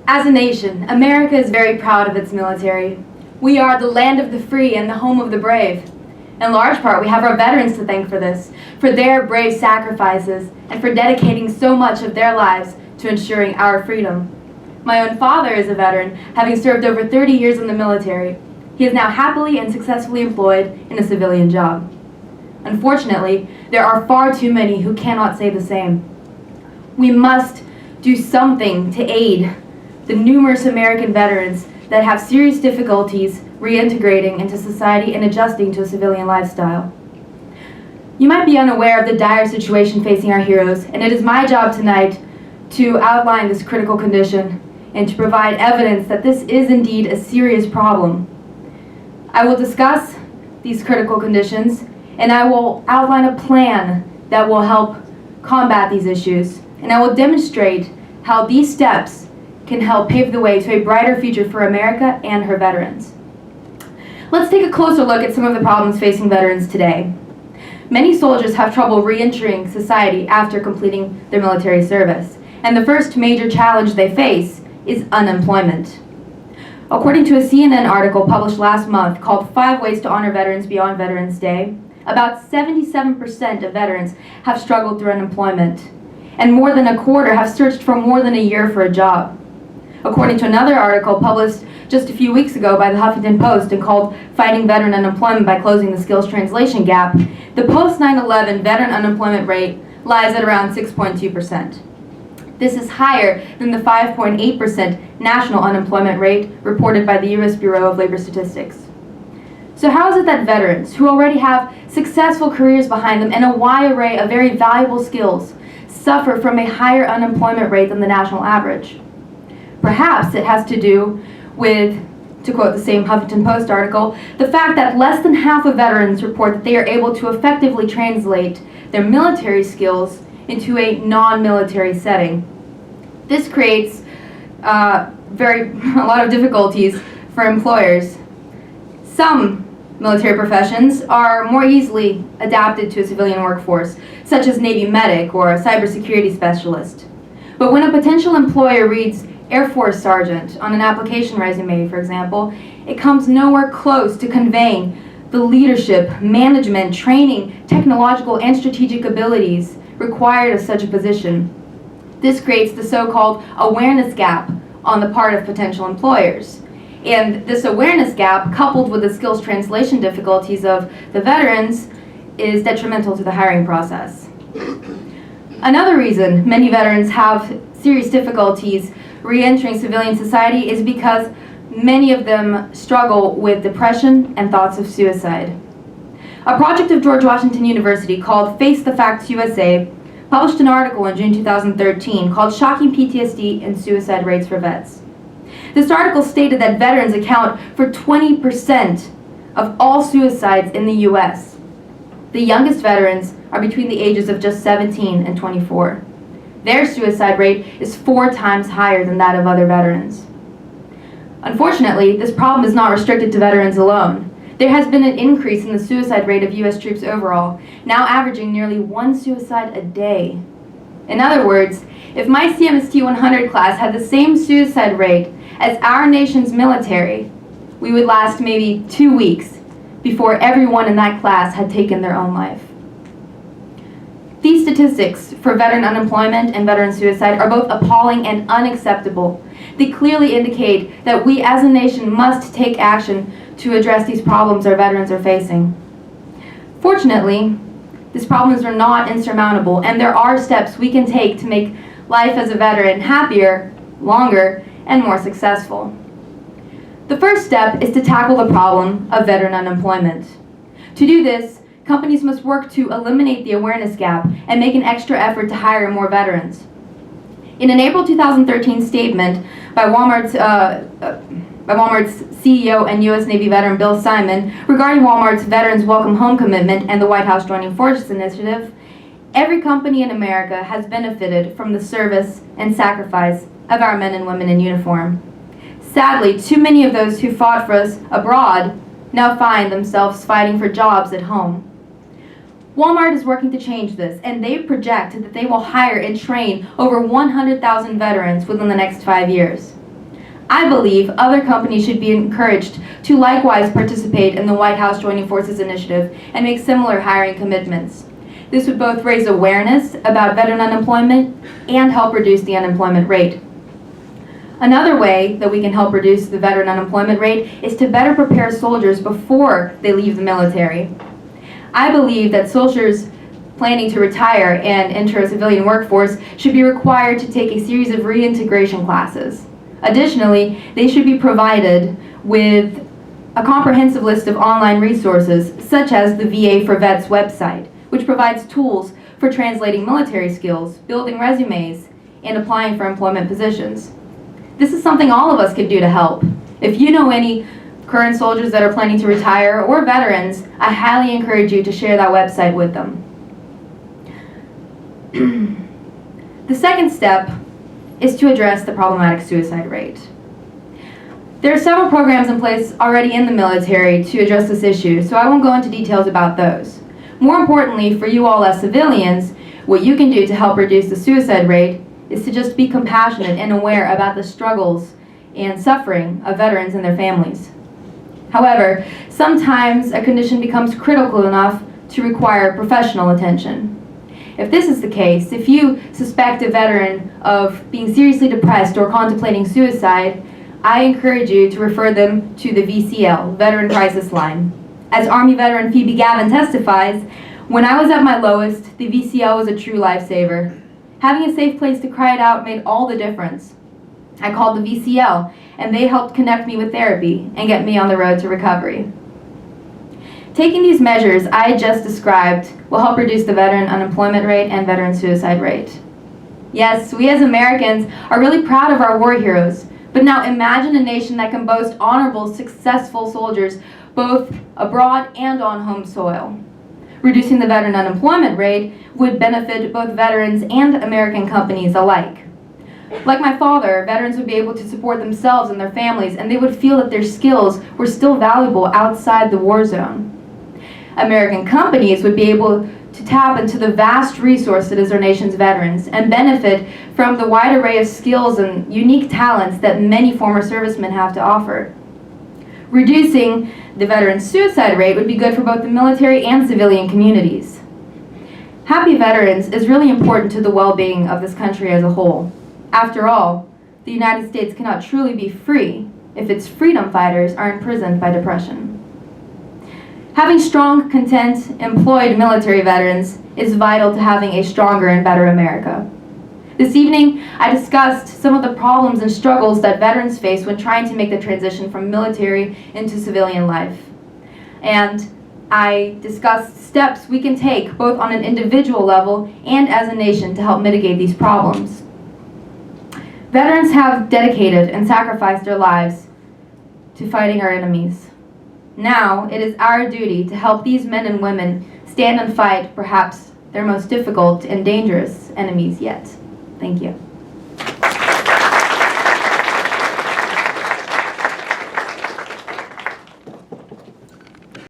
As a nation, America is very proud of its military. We are the land of the free and the home of the brave. In large part, we have our veterans to thank for this, for their brave sacrifices, and for dedicating so much of their lives to ensuring our freedom. My own father is a veteran, having served over 30 years in the military. He is now happily and successfully employed in a civilian job. Unfortunately, there are far too many who cannot say the same. We must do something to aid the numerous American veterans that have serious difficulties reintegrating into society and adjusting to a civilian lifestyle. You might be unaware of the dire situation facing our heroes, and it is my job tonight to outline this critical condition and to provide evidence that this is indeed a serious problem. I will discuss these critical conditions, and I will outline a plan that will help combat these issues, and I will demonstrate how these steps can help pave the way to a brighter future for America and her veterans. Let's take a closer look at some of the problems facing veterans today. Many soldiers have trouble re-entering society after completing their military service, and the first major challenge they face is unemployment. According to a CNN article published last month called 5 Ways to Honor Veterans Beyond Veterans Day, about 77% of veterans have struggled through unemployment, and more than a quarter have searched for more than a year for a job. According to another article published just a few weeks ago by the Huffington Post and called Fighting Veteran Unemployment by Closing the Skills Translation Gap, the post-9/11 veteran unemployment rate lies at around 6.2%. This is higher than the 5.8% national unemployment rate reported by the U.S. Bureau of Labor Statistics. So how is it that veterans, who already have successful careers behind them and a wide array of very valuable skills, suffer from a higher unemployment rate than the national average? Perhaps it has to do with, to quote the same Huffington Post article, the fact that less than half of veterans report that they are able to effectively translate their military skills into a non-military setting. This creates a lot of difficulties for employers. Some military professions are more easily adapted to a civilian workforce, such as Navy medic or a cybersecurity specialist. But when a potential employer reads Air Force Sergeant on an application resume, for example, it comes nowhere close to conveying the leadership, management, training, technological, and strategic abilities required of such a position. This creates the so-called awareness gap on the part of potential employers. And this awareness gap, coupled with the skills translation difficulties of the veterans, is detrimental to the hiring process. Another reason many veterans have serious difficulties re-entering civilian society is because many of them struggle with depression and thoughts of suicide. A project of George Washington University called Face the Facts USA published an article in June 2013 called Shocking PTSD and Suicide Rates for Vets. This article stated that veterans account for 20% of all suicides in the U.S. The youngest veterans are between the ages of just 17 and 24. Their suicide rate is 4 times higher than that of other veterans. Unfortunately, this problem is not restricted to veterans alone. There has been an increase in the suicide rate of U.S. troops overall, now averaging nearly 1 suicide a day. In other words, if my CMST 100 class had the same suicide rate as our nation's military, we would last maybe 2 weeks before everyone in that class had taken their own life. These statistics for veteran unemployment and veteran suicide are both appalling and unacceptable. They clearly indicate that we as a nation must take action to address these problems our veterans are facing. Fortunately, these problems are not insurmountable, and there are steps we can take to make life as a veteran happier, longer, and more successful. The first step is to tackle the problem of veteran unemployment. To do this, companies must work to eliminate the awareness gap and make an extra effort to hire more veterans. In an April 2013 statement by Walmart's CEO and U.S. Navy veteran Bill Simon regarding Walmart's Veterans Welcome Home commitment and the White House Joining Forces initiative, every company in America has benefited from the service and sacrifice of our men and women in uniform. Sadly, too many of those who fought for us abroad now find themselves fighting for jobs at home. Walmart is working to change this, and they project that they will hire and train over 100,000 veterans within the next 5 years. I believe other companies should be encouraged to likewise participate in the White House Joining Forces initiative and make similar hiring commitments. This would both raise awareness about veteran unemployment and help reduce the unemployment rate. Another way that we can help reduce the veteran unemployment rate is to better prepare soldiers before they leave the military. I believe that soldiers planning to retire and enter a civilian workforce should be required to take a series of reintegration classes. Additionally, they should be provided with a comprehensive list of online resources, such as the VA for Vets website, which provides tools for translating military skills, building resumes, and applying for employment positions. This is something all of us could do to help. If you know any current soldiers that are planning to retire or veterans, I highly encourage you to share that website with them. The second step is to address the problematic suicide rate. There are several programs in place already in the military to address this issue, so I won't go into details about those. More importantly, for you all as civilians, what you can do to help reduce the suicide rate is to just be compassionate and aware about the struggles and suffering of veterans and their families. However, sometimes a condition becomes critical enough to require professional attention. If this is the case, if you suspect a veteran of being seriously depressed or contemplating suicide, I encourage you to refer them to the VCL, Veteran Crisis Line. As Army veteran Phoebe Gavin testifies, when I was at my lowest, the VCL was a true lifesaver. Having a safe place to cry it out made all the difference. I called the VCL, and they helped connect me with therapy and get me on the road to recovery. Taking these measures I just described will help reduce the veteran unemployment rate and veteran suicide rate. Yes, we as Americans are really proud of our war heroes, but now imagine a nation that can boast honorable, successful soldiers both abroad and on home soil. Reducing the veteran unemployment rate would benefit both veterans and American companies alike. Like my father, veterans would be able to support themselves and their families, and they would feel that their skills were still valuable outside the war zone. American companies would be able to tap into the vast resource that is our nation's veterans and benefit from the wide array of skills and unique talents that many former servicemen have to offer. Reducing the veteran suicide rate would be good for both the military and civilian communities. Happy veterans is really important to the well-being of this country as a whole. After all, the United States cannot truly be free if its freedom fighters are imprisoned by depression. Having strong, content, employed military veterans is vital to having a stronger and better America. This evening, I discussed some of the problems and struggles that veterans face when trying to make the transition from military into civilian life. And I discussed steps we can take both on an individual level and as a nation to help mitigate these problems. Veterans have dedicated and sacrificed their lives to fighting our enemies. Now, it is our duty to help these men and women stand and fight perhaps their most difficult and dangerous enemies yet. Thank you.